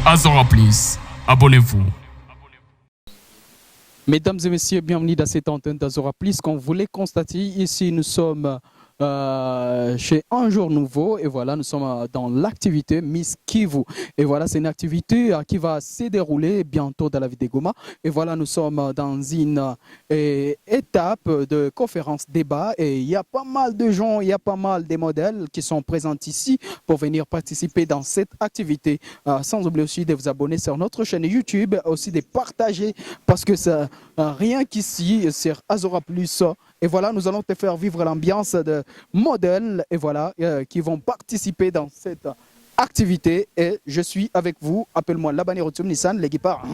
Azora Plus, abonnez-vous. Mesdames et messieurs, bienvenue dans cette antenne d'Azora Plus. Comme vous l'avez constaté, ici nous sommes chez Un Jour Nouveau et voilà, nous sommes dans l'activité Miss Kivu. Et voilà, c'est une activité qui va se dérouler bientôt dans la ville de Goma. Et voilà, nous sommes dans une étape de conférence débat et il y a pas mal de gens, il y a pas mal de modèles qui sont présents ici pour venir participer dans cette activité. Sans oublier aussi de vous abonner sur notre chaîne YouTube, aussi de partager parce que ça, rien qu'ici sur Azora Plus. Et voilà, nous allons te faire vivre l'ambiance de modèles et voilà, qui vont participer dans cette activité. Et je suis avec vous. Appelle-moi Labani Rotsum Nissan, les guépards.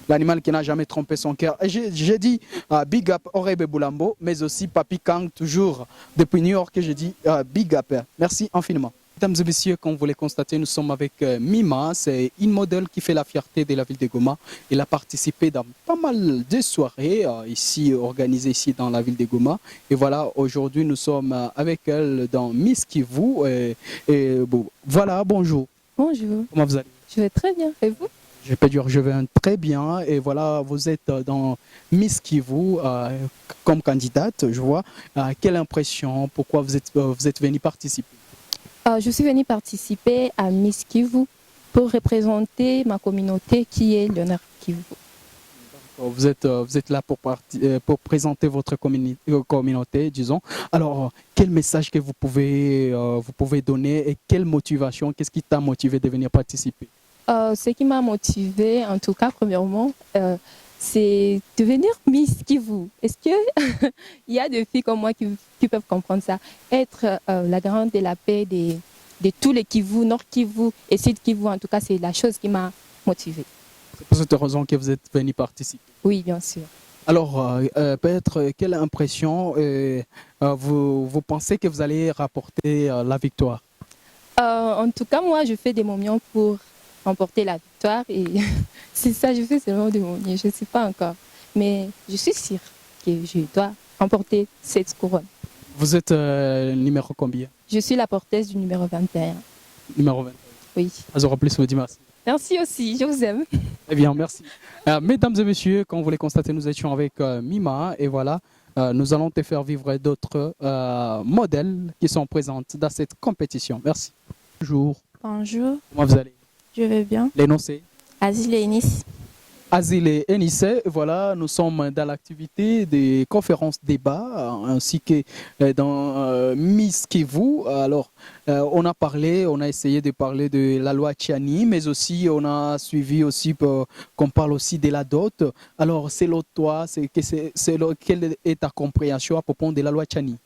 L'animal qui n'a jamais trompé son cœur. Et j'ai dit Big Up Orebe Boulambo, mais aussi Papi Kang, toujours depuis New York, j'ai dit Big Up. Merci infiniment. Mesdames et messieurs, comme vous l'avez constaté, nous sommes avec Mima. C'est une modèle qui fait la fierté de la ville de Goma. Elle a participé dans pas mal de soirées ici, organisées ici dans la ville de Goma. Et voilà, aujourd'hui, nous sommes avec elle dans Miss Kivu. Bon, voilà, bonjour. Bonjour. Comment vous allez? Je vais très bien. Et vous? Je peux dire je vais très bien. Et voilà, vous êtes dans Miss Kivu comme candidate, je vois. Quelle impression? Pourquoi vous êtes venue participer? Je suis venue participer à Miss Kivu pour représenter ma communauté qui est l'honneur Kivu. Vous êtes là pour présenter votre communauté, disons. Alors, quel message que vous pouvez donner et quelle motivation, qu'est-ce qui t'a motivé de venir participer? Ce qui m'a motivé, en tout cas, premièrement, c'est devenir Miss Kivu. Est-ce qu'il y a des filles comme moi qui peuvent comprendre ça? Être la grande de la paix de tous les Kivu, Nord Kivu et Sud Kivu, en tout cas, c'est la chose qui m'a motivée. C'est pour cette raison que vous êtes venu participer. Oui, bien sûr. Alors, peut-être, quelle impression vous pensez que vous allez rapporter la victoire? En tout cas, moi, je fais des momies pour remporter la victoire et c'est ça, je fais seulement des momies, je ne sais pas encore. Mais je suis sûre que je dois remporter cette couronne. Vous êtes numéro combien? Je suis la porteuse du numéro 21. Numéro 21. Oui. Azora Plus, me dit merci. Merci aussi, je vous aime. Eh bien, merci. Mesdames et messieurs, comme vous l'avez constaté, nous étions avec Mima et voilà, nous allons te faire vivre d'autres modèles qui sont présents dans cette compétition. Merci. Bonjour. Bonjour, Comment vous allez? je vais bien. L'énoncé? Asile Enis. Asile et Enissé, voilà, nous sommes dans l'activité des conférences débats ainsi que dans Miss Kivu. Alors, on a essayé de parler de la loi Tchiani, mais aussi on a suivi aussi qu'on parle aussi de la dot. Alors, selon toi, quelle est ta compréhension à propos de la loi Tchiani?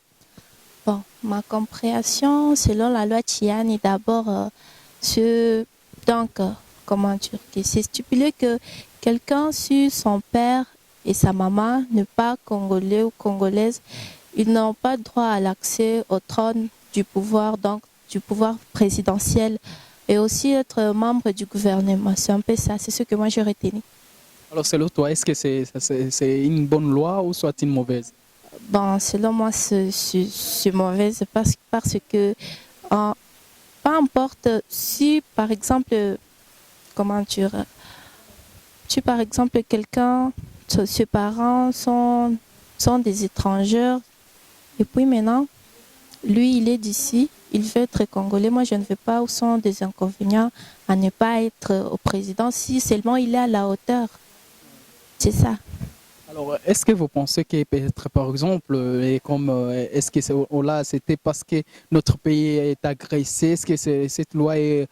Bon, ma compréhension, selon la loi Tchiani, d'abord, comment dire, que c'est stipulé que quelqu'un sur son père et sa maman, ne pas congolais ou congolaise, ils n'ont pas droit à l'accès au trône du pouvoir, donc du pouvoir présidentiel, et aussi être membre du gouvernement. C'est un peu ça, c'est ce que moi j'ai retenu. Alors, selon toi, est-ce que c'est une bonne loi ou soit une mauvaise? Bon, selon moi, c'est mauvaise parce que, peu importe si, par exemple, comment dire, si par exemple quelqu'un, ses parents sont des étrangers, et puis maintenant, lui, il est d'ici, il veut être congolais. Moi, je ne veux pas, où sont des inconvénients à ne pas être au président si seulement il est à la hauteur. C'est ça. Alors, est-ce que vous pensez que peut-être, par exemple, est-ce que c'était parce que notre pays est agressé, est-ce que cette loi est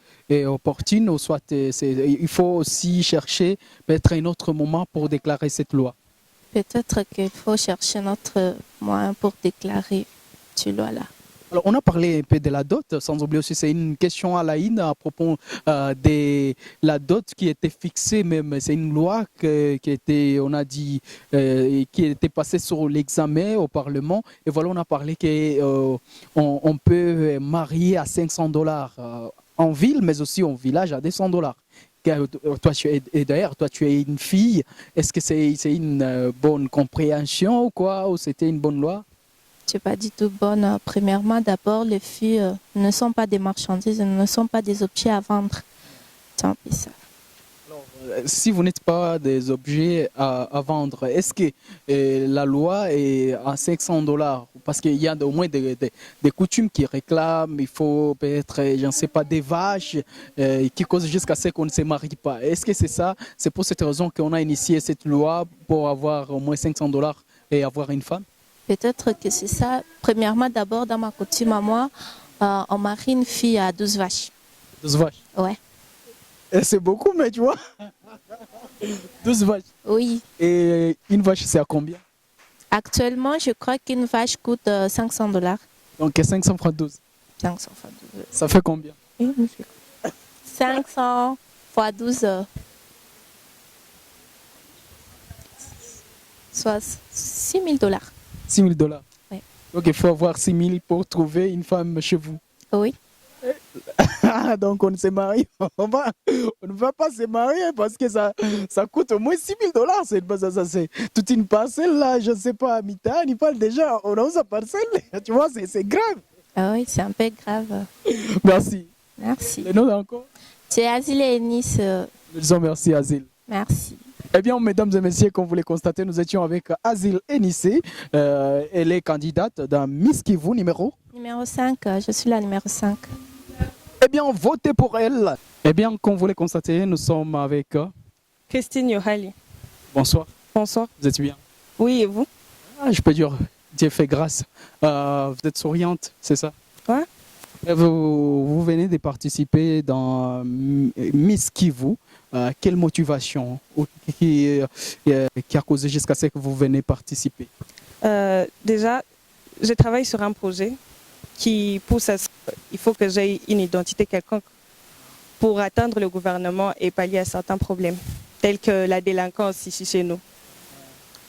opportune ou soit il faut aussi chercher peut-être un autre moment pour déclarer cette loi? Peut-être qu'il faut chercher notre moyen pour déclarer cette loi-là. Alors, on a parlé un peu de la dot, sans oublier aussi, c'est une question à la ligne à propos de la dot qui était fixée même. C'est une loi qui était, on a dit, qui était passée sur l'examen au Parlement. Et voilà, on a parlé qu'on peut marier à $500 en ville, mais aussi en village à $200. Et d'ailleurs, toi, tu es une fille. Est-ce que c'est une bonne compréhension ou quoi? Ou c'était une bonne loi? C'est pas du tout bonne. Premièrement, d'abord, les filles ne sont pas des marchandises, ne sont pas des objets à vendre. tant pis ça. Si vous n'êtes pas des objets à vendre, est-ce que la loi est à 500 dollars? Parce qu'il y a au moins des coutumes qui réclament, il faut peut-être, je ne sais pas, des vaches qui causent jusqu'à ce qu'on ne se marie pas. Est-ce que c'est ça? C'est pour cette raison qu'on a initié cette loi pour avoir au moins 500 dollars et avoir une femme? Peut-être que c'est ça. Premièrement, d'abord, dans ma coutume à moi, on marie une fille à 12 vaches. 12 vaches? Ouais. Et c'est beaucoup, mais tu vois, 12 vaches. Oui. Et une vache, c'est à combien? Actuellement, je crois qu'une vache coûte 500 dollars. Donc 500 fois 12. 500 fois 12. Ça fait combien? 500 fois 12. Soit 6 000 dollars. 6 000 dollars. Ouais. Donc il faut avoir 6 000 pour trouver une femme chez vous. Oui. Donc on se marie. On ne va pas se marier parce que ça coûte au moins 6 000 dollars. C'est toute une parcelle là, je ne sais pas, Mita, il parle déjà, on a sa parcelle. Tu vois, c'est grave. Ah oui, c'est un peu grave. Merci. Merci. Le nom encore? C'est Azil et Nice. Nous disons merci Azil. Merci. Eh bien, mesdames et messieurs, comme vous le constatez, nous étions avec Azil Enissé. Elle est candidate dans Miss Kivu numéro? Numéro 5, je suis la numéro 5. Eh bien, votez pour elle. Eh bien, comme vous le constatez, nous sommes avec... Christine Yohali. Bonsoir, Bonsoir. vous êtes bien? Oui, et vous? Je peux dire, Dieu fait grâce. Vous êtes souriante, c'est ça? Ouais. Vous venez de participer dans Miss Kivu. Quelle motivation qui a causé jusqu'à ce que vous venez participer? Déjà, je travaille sur un projet qui pousse à ce qu'il faut que j'aie une identité quelconque pour atteindre le gouvernement et pallier à certains problèmes, tels que la délinquance ici chez nous,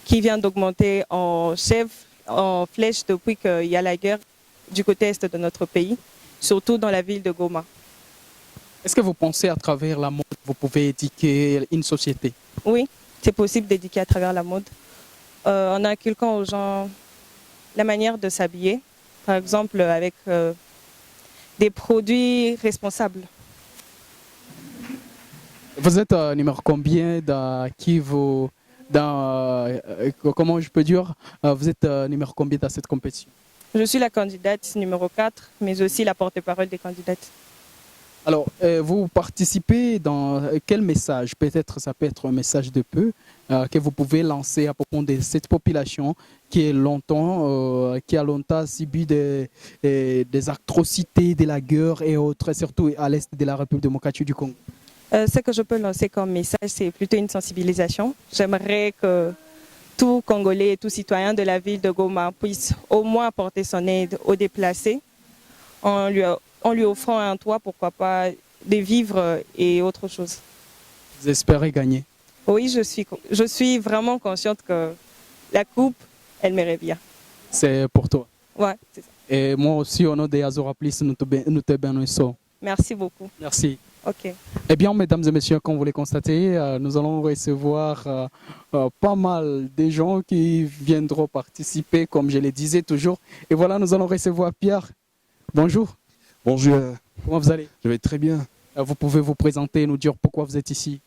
qui vient d'augmenter en flèche depuis qu'il y a la guerre du côté est de notre pays, surtout dans la ville de Goma. Est-ce que vous pensez à travers la mode, vous pouvez éduquer une société? Oui, c'est possible d'éduquer à travers la mode. En inculquant aux gens la manière de s'habiller, par exemple avec des produits responsables. Vous êtes numéro combien comment je peux dire, vous êtes numéro combien dans cette compétition? Je suis la candidate numéro 4, mais aussi la porte-parole des candidates. Alors, vous participez dans quel message? Peut-être ça peut être un message de peu que vous pouvez lancer à propos de cette population qui a longtemps subi des atrocités de la guerre et autres, surtout à l'est de la République démocratique du Congo. Ce que je peux lancer comme message, c'est plutôt une sensibilisation. J'aimerais que tout Congolais et tout citoyen de la ville de Goma puisse au moins apporter son aide aux déplacés en lui offrant un toit, pourquoi pas, des vivres et autre chose. Vous espérez gagner? Oui, je suis vraiment consciente que la coupe, elle mérite bien. C'est pour toi. Ouais, c'est ça. Et moi aussi, au nom des Azora Plus, nous te bénissons. Merci beaucoup. Merci. Ok. Eh bien, mesdames et messieurs, comme vous le constatez, nous allons recevoir pas mal de gens qui viendront participer, comme je le disais toujours. Et voilà, nous allons recevoir Pierre. Bonjour. Bonjour. Comment vous allez? Je vais très bien. Vous pouvez vous présenter, nous dire pourquoi vous êtes ici.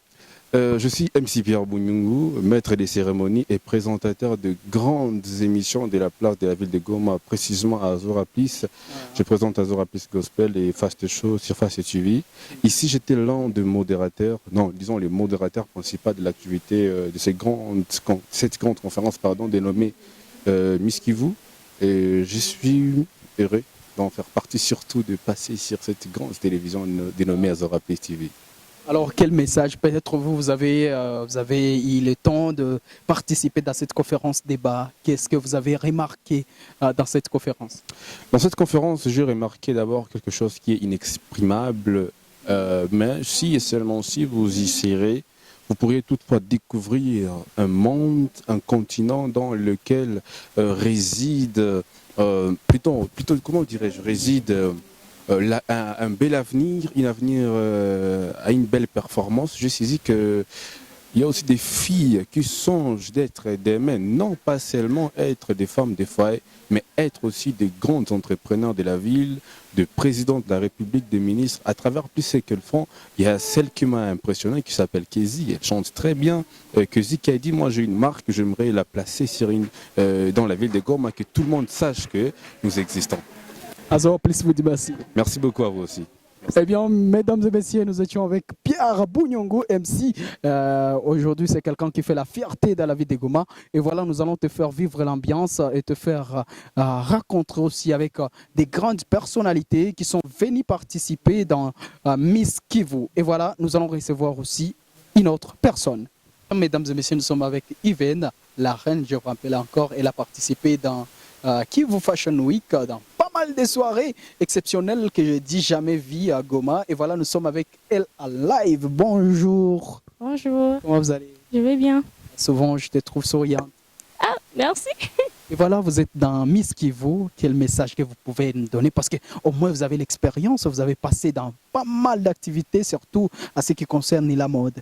Je suis MC Pierre Bounyungu, maître des cérémonies et présentateur de grandes émissions de la place de la ville de Goma, précisément à Azora Plus. Je présente Azora Plus Gospel et Fast Show sur Fast TV. Ici, j'étais l'un des modérateurs, disons les modérateurs principaux de l'activité de cette grande conférence dénommée Miss Kivu. Et je suis heureux d'en faire partie, surtout de passer sur cette grande télévision dénommée Azora Plus TV. Alors, quel message? Peut-être vous avez eu le temps de participer dans cette conférence débat. Qu'est-ce que vous avez remarqué dans cette conférence? Dans cette conférence, j'ai remarqué d'abord quelque chose qui est inexprimable, mais si et seulement si vous y serez, vous pourriez toutefois découvrir un monde, un continent dans lequel réside, comment dirais-je, réside un bel avenir, à une belle performance. J'ai saisi que Il y a aussi des filles qui songent d'être des mères, non pas seulement être des femmes des foyers, mais être aussi des grandes entrepreneurs de la ville, de présidentes de la République, des ministres. À travers plus ce qu'elles font, il y a celle qui m'a impressionné qui s'appelle Kezi. Elle chante très bien. Kezi qui a dit, moi j'ai une marque, j'aimerais la placer sur dans la ville de Goma, que tout le monde sache que nous existons. Azora Plus vous dit merci. Merci beaucoup à vous aussi. Eh bien, mesdames et messieurs, nous étions avec Pierre Bounyongo, MC. Aujourd'hui, c'est quelqu'un qui fait la fierté dans la vie de Goma. Et voilà, nous allons te faire vivre l'ambiance et te faire rencontrer aussi avec des grandes personnalités qui sont venues participer dans Miss Kivu. Et voilà, nous allons recevoir aussi une autre personne. Mesdames et messieurs, nous sommes avec Yvonne, la reine, je vous rappelle encore. Elle a participé dans Kivu Fashion Week, dans pas mal de soirées exceptionnelles que je dis jamais vues à Goma. Et voilà, nous sommes avec elle à live. Bonjour. Bonjour, Comment vous allez? je vais bien. Souvent, je te trouve souriante. Ah, merci. Et voilà, vous êtes dans Miss Kivu. Quel message que vous pouvez nous donner? Parce qu'au moins, vous avez l'expérience, vous avez passé dans pas mal d'activités, surtout à ce qui concerne la mode.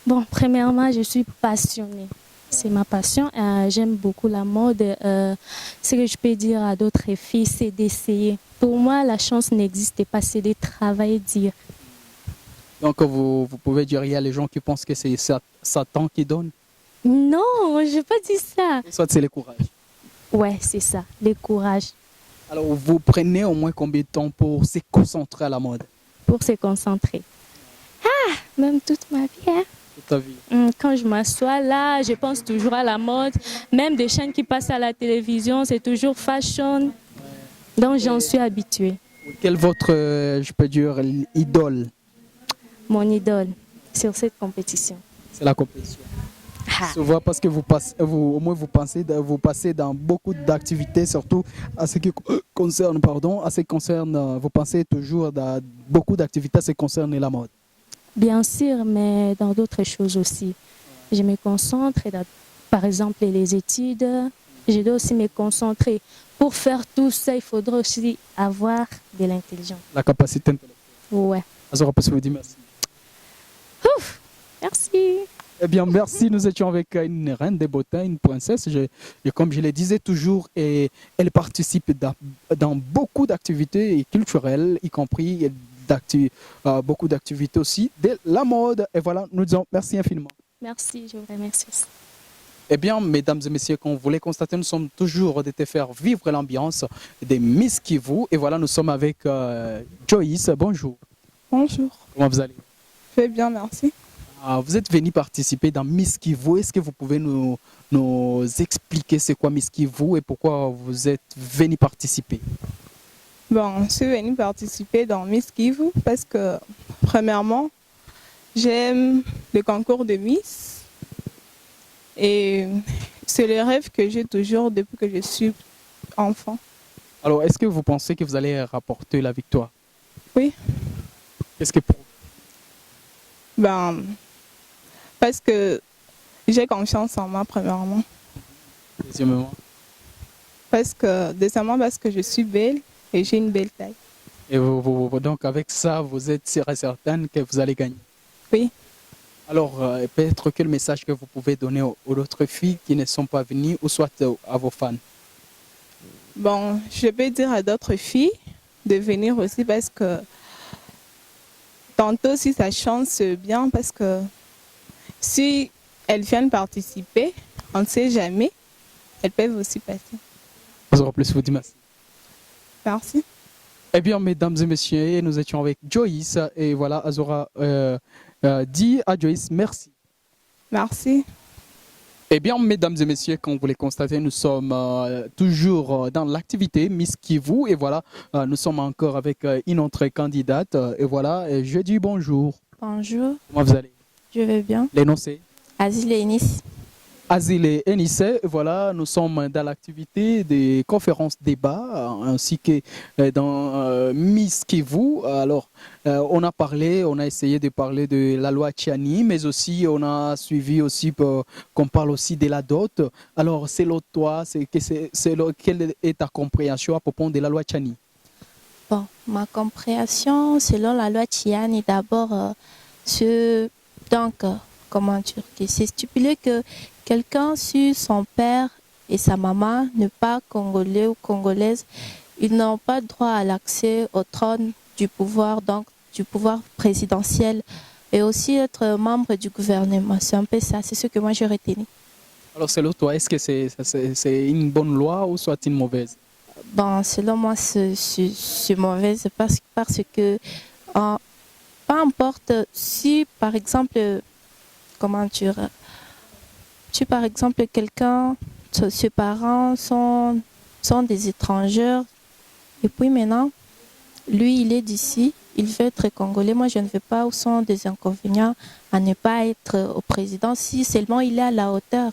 Bon, premièrement, je suis passionnée. C'est ma passion. J'aime beaucoup la mode. Ce que je peux dire à d'autres filles, c'est d'essayer. Pour moi, la chance n'existe pas, c'est de travailler dur. Donc, vous pouvez dire, il y a les gens qui pensent que c'est Satan qui donne. Non, je n'ai pas dit ça. Soit c'est le courage. Ouais, c'est ça, le courage Alors, vous prenez au moins combien de temps pour se concentrer à la mode? pour se concentrer. Ah, même toute ma vie, hein. Toute ta vie. Quand je m'assois là, je pense toujours à la mode. Même des chaînes qui passent à la télévision, c'est toujours fashion. Donc j'en suis habituée. Quelle est votre, je peux dire, idole? Mon idole sur cette compétition. C'est la compétition. Ah, Souvent parce que au moins vous passez dans beaucoup d'activités, surtout à ce qui concerne, vous pensez toujours dans beaucoup d'activités à ce qui concerne la mode. bien sûr, mais dans d'autres choses aussi. Je me concentre, par exemple les études. Je dois aussi me concentrer. Pour faire tout ça, il faudra aussi avoir de l'intelligence. La capacité intellectuelle. Ouais. Azora Plus vous dit merci. Ouf, merci. Eh bien, merci. Nous étions avec une reine des beautés, une princesse. Comme je le disais toujours, et elle participe dans beaucoup d'activités culturelles, y compris beaucoup d'activités aussi de la mode. Et voilà, nous disons merci infiniment. Merci, je vous remercie aussi. Eh bien, mesdames et messieurs, comme vous voulez constater, nous sommes toujours de te faire vivre l'ambiance des Miss Kivu. Et voilà, nous sommes avec Joyce. Bonjour. Bonjour. Comment vous allez? Je vais bien, merci. Vous êtes venu participer dans Miss Kivu. Est-ce que vous pouvez nous expliquer c'est quoi Miss Kivu et pourquoi vous êtes venu participer? Bon, je suis venue participer dans Miss Kivu parce que, premièrement, j'aime le concours de Miss. Et c'est le rêve que j'ai toujours depuis que je suis enfant. Alors, est-ce que vous pensez que vous allez rapporter la victoire? Oui. Qu'est-ce que pour Ben, parce que j'ai confiance en moi, premièrement. deuxièmement? Deuxièmement, parce que je suis belle et j'ai une belle taille. Et donc, avec ça, vous êtes sûre et certaine que vous allez gagner? Oui. Alors, peut-être quel message que vous pouvez donner aux autres filles qui ne sont pas venues ou soit à vos fans? Bon, je peux dire à d'autres filles de venir aussi parce que tantôt si ça change, c'est bien parce que si elles viennent participer, on ne sait jamais, elles peuvent aussi passer. Azora Plus vous dit merci. Merci. Eh bien, mesdames et messieurs, nous étions avec Joyce et voilà, Azora dit à Joyce merci. Merci. Eh bien, mesdames et messieurs, comme vous le constatez, nous sommes toujours dans l'activité Miss Kivu et voilà, nous sommes encore avec une autre candidate et voilà, et je dis bonjour. Bonjour, Comment vous allez? je vais bien. L'énoncé? Azile Enis. Asile et Enissé, voilà, nous sommes dans l'activité des conférences débats ainsi que dans Miss Kivu. Alors, on a essayé de parler de la loi Tchiani, mais aussi on a suivi aussi qu'on parle aussi de la dot. Alors, selon toi, quelle est ta compréhension à propos de la loi Tchiani? Bon, ma compréhension, selon la loi Tiani, d'abord, comment dire, que c'est stipulé que quelqu'un sur son père et sa maman n'est pas congolais ou congolaise, ils n'ont pas droit à l'accès au trône du pouvoir, donc du pouvoir présidentiel, et aussi être membre du gouvernement. C'est un peu ça, c'est ce que moi j'ai retenu. Alors selon toi, est-ce que c'est une bonne loi ou soit une mauvaise? Bon, selon moi, c'est mauvaise parce que peu importe si, par exemple, comment dire, si par exemple quelqu'un, ses parents sont des étrangers, et puis maintenant, lui, il est d'ici, il veut être congolais. Moi, je ne veux pas, où sont des inconvénients à ne pas être au président si seulement il est à la hauteur.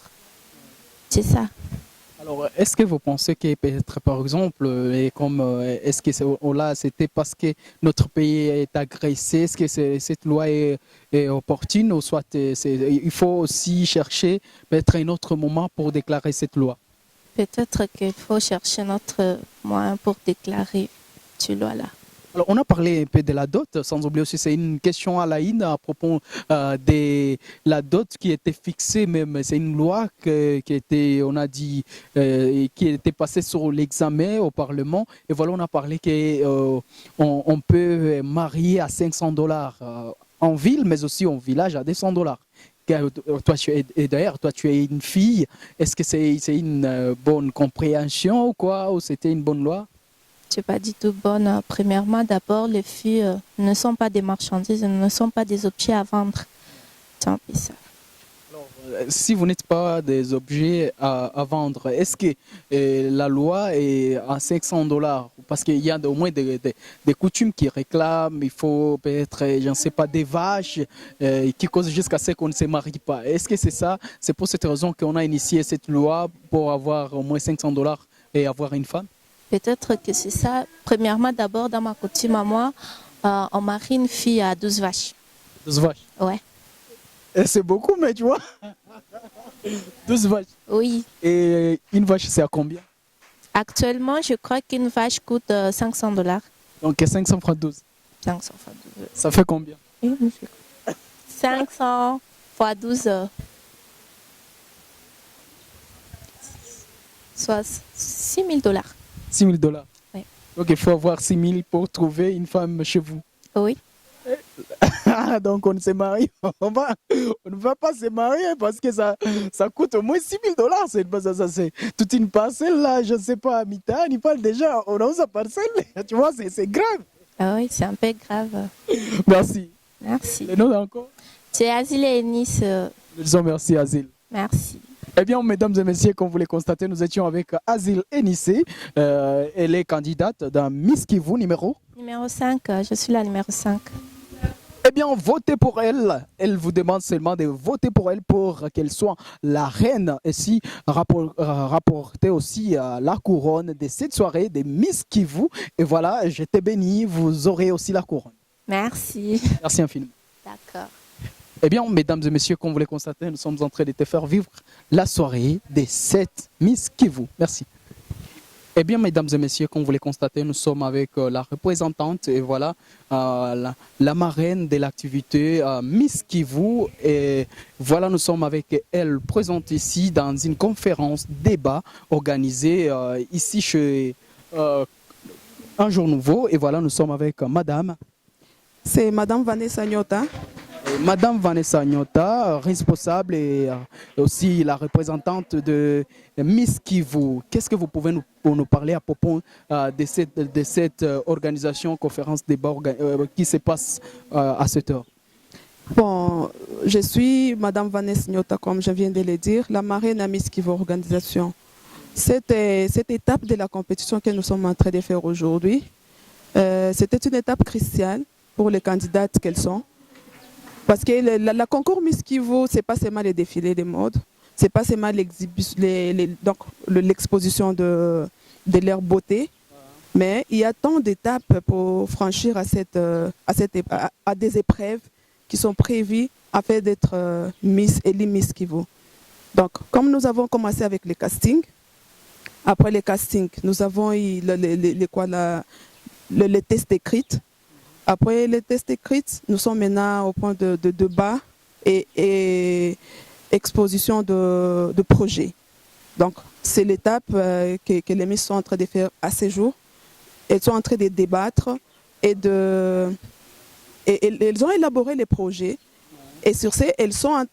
C'est ça. Alors, est-ce que vous pensez que peut-être, par exemple, est-ce que là, c'était parce que notre pays est agressé, est-ce que cette loi est opportune ou soit il faut aussi chercher peut-être un autre moment pour déclarer cette loi? Peut-être qu'il faut chercher notre moyen pour déclarer cette loi-là. Alors, on a parlé un peu de la dot, sans oublier aussi, c'est une question à Laïne à propos de la dot qui était fixée même. C'est une loi qui était, on a dit, qui était passée sur l'examen au Parlement. Et voilà, on a parlé qu'on peut marier à $500 en ville, mais aussi en village à $200. Et d'ailleurs, toi, tu es une fille. Est-ce que c'est une bonne compréhension ou quoi? Ou c'était une bonne loi? C'est pas du tout bonne. Premièrement, d'abord, les filles ne sont pas des marchandises, ne sont pas des objets à vendre. C'est un peu ça. Alors, si vous n'êtes pas des objets à vendre, est-ce que la loi est à $500? Parce qu'il y a au moins des coutumes qui réclament, il faut peut-être, je ne sais pas, des vaches qui causent jusqu'à ce qu'on ne se marie pas. Est-ce que c'est ça? C'est pour cette raison qu'on a initié cette loi pour avoir au moins $500 et avoir une femme? Peut-être que c'est ça. Premièrement, d'abord, dans ma coutume à moi, on marie une fille à 12 vaches. 12 vaches? Ouais. C'est beaucoup, mais tu vois. 12 vaches. Oui. Et une vache, c'est à combien? Actuellement, je crois qu'une vache coûte $500. Donc 500 fois 12. 500 fois 12. Ça fait combien? 500 fois 12. Soit $6,000. $6,000. Oui. Donc il faut avoir 6 000 pour trouver une femme chez vous. Oui. Donc on se marie, on ne va pas se marier parce que ça coûte au moins $6,000. C'est toute une parcelle là, je ne sais pas, Mita, il parle déjà, on a sa parcelle, tu vois, c'est grave. Ah oui, c'est un peu grave. Merci. Merci. Le nom encore? C'est Azil et Nice. Nous disons merci Azil. Merci. Eh bien, mesdames et messieurs, comme vous le constatez, nous étions avec Azil Enissé. Elle est candidate dans Miss Kivu numéro 5, je suis la numéro 5. Eh bien, votez pour elle. Elle vous demande seulement de voter pour elle pour qu'elle soit la reine. Et si rapportez aussi la couronne de cette soirée de Miss Kivu. Et voilà, je te bénis, vous aurez aussi la couronne. Merci. Merci infiniment. D'accord. Eh bien, mesdames et messieurs, comme vous le constatez, nous sommes en train de te faire vivre la soirée des 7 Miss Kivu. Merci. Eh bien, mesdames et messieurs, comme vous le constatez, nous sommes avec la représentante et voilà, la marraine de l'activité Miss Kivu. Et voilà, nous sommes avec elle présente ici dans une conférence débat organisée ici chez Un Jour Nouveau. Et voilà, nous sommes avec madame. C'est Madame Vanessa Nyota. Madame Vanessa Nyota, responsable et aussi la représentante de Miss Kivu. Qu'est-ce que vous pouvez nous parler à propos de cette organisation, conférence débat qui se passe à cette heure? Bon, je suis Madame Vanessa Nyota, comme je viens de le dire, la marraine à Miss Kivu organisation. Cette étape de la compétition que nous sommes en train de faire aujourd'hui, c'était une étape cruciale pour les candidates qu'elles sont. Parce que la concours Miss Kivu, ce n'est pas seulement les défilés de mode, ce n'est pas seulement l'exposition de leur beauté, mais il y a tant d'étapes pour franchir à des épreuves qui sont prévues afin d'être Miss et Miss Kivu. Donc, comme nous avons commencé avec les castings, après les castings, nous avons eu les tests écrits. Après les tests écrits, nous sommes maintenant au point de débat et exposition de projets. Donc, c'est l'étape que les Miss sont en train de faire à ce jour. Elles sont en train de débattre et elles ont élaboré les projets. Et sur ce, elles sont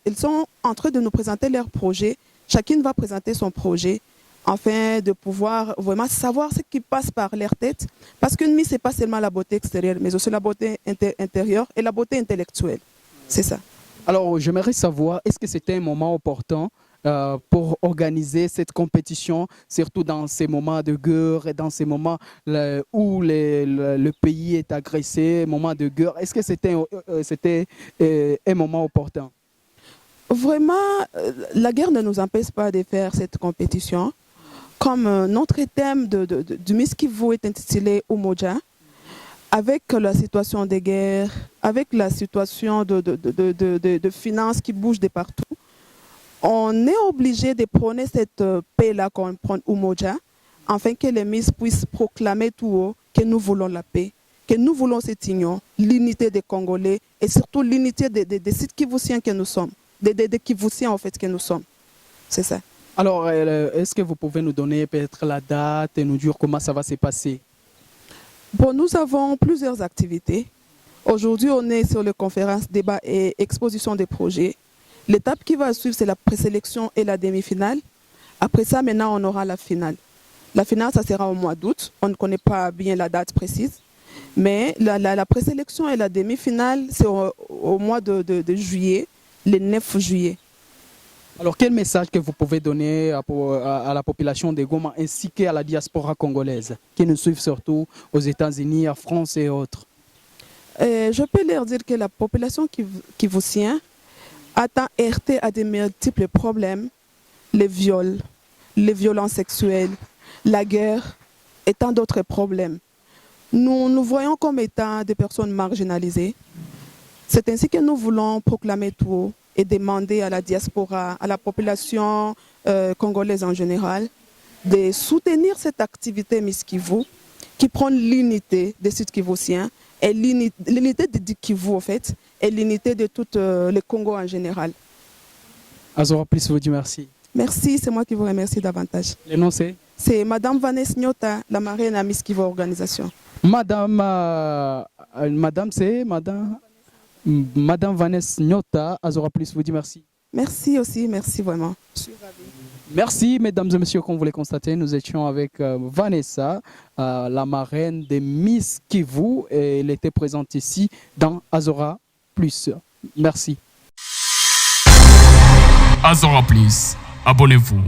en train de nous présenter leurs projets. Chacune va présenter son projet afin de pouvoir vraiment savoir ce qui passe par leur tête. Parce qu'une Miss, ce n'est pas seulement la beauté extérieure, mais aussi la beauté intérieure et la beauté intellectuelle. C'est ça. Alors, j'aimerais savoir, est-ce que c'était un moment opportun pour organiser cette compétition, surtout dans ces moments de guerre et dans ces moments où le pays est agressé, moments de guerre? Est-ce que c'était un moment opportun? Vraiment, la guerre ne nous empêche pas de faire cette compétition. Comme notre thème du Miss Kivu est intitulé Umoja, avec la situation de guerre, avec la situation de finances qui bougent de partout, on est obligé de prôner cette paix-là qu'on prend Umoja, afin que les Miss puissent proclamer tout haut que nous voulons la paix, que nous voulons cette union, l'unité des Congolais et surtout l'unité des sites kivusiens que nous sommes, des Kivusiens en fait que nous sommes. C'est ça. Alors, est-ce que vous pouvez nous donner peut-être la date et nous dire comment ça va se passer? Bon, nous avons plusieurs activités. Aujourd'hui, on est sur les conférences, débats et expositions des projets. L'étape qui va suivre, c'est la présélection et la demi-finale. Après ça, maintenant, on aura la finale. La finale, ça sera au mois d'août. On ne connaît pas bien la date précise. Mais la présélection et la demi-finale, c'est au mois de juillet, le 9 juillet. Alors, quel message que vous pouvez donner à la population de Goma ainsi qu'à la diaspora congolaise qui nous suivent surtout aux États-Unis, en France et autres? Je peux leur dire que la population kivusienne a été heurtée à de multiples problèmes, les viols, les violences sexuelles, la guerre et tant d'autres problèmes. Nous nous voyons comme étant des personnes marginalisées. C'est ainsi que nous voulons proclamer tout haut et demander à la diaspora, à la population congolaise en général, de soutenir cette activité Miss Kivu qui prend l'unité des sites kivusiens et l'unité du Kivu en fait, et l'unité de tout le Congo en général. Azora Plus vous dit merci. Merci, c'est moi qui vous remercie davantage. Le nom c'est? C'est Madame Vanessa Nyota, la marraine à Miss Kivu Organisation. Madame Vanessa Nyota, Azora Plus vous dit merci. Merci aussi, merci vraiment. Je suis ravie. Merci, mesdames et messieurs, comme vous l'avez constaté, nous étions avec Vanessa, la marraine de Miss Kivu, et elle était présente ici dans Azora Plus. Merci. Azora Plus, abonnez-vous.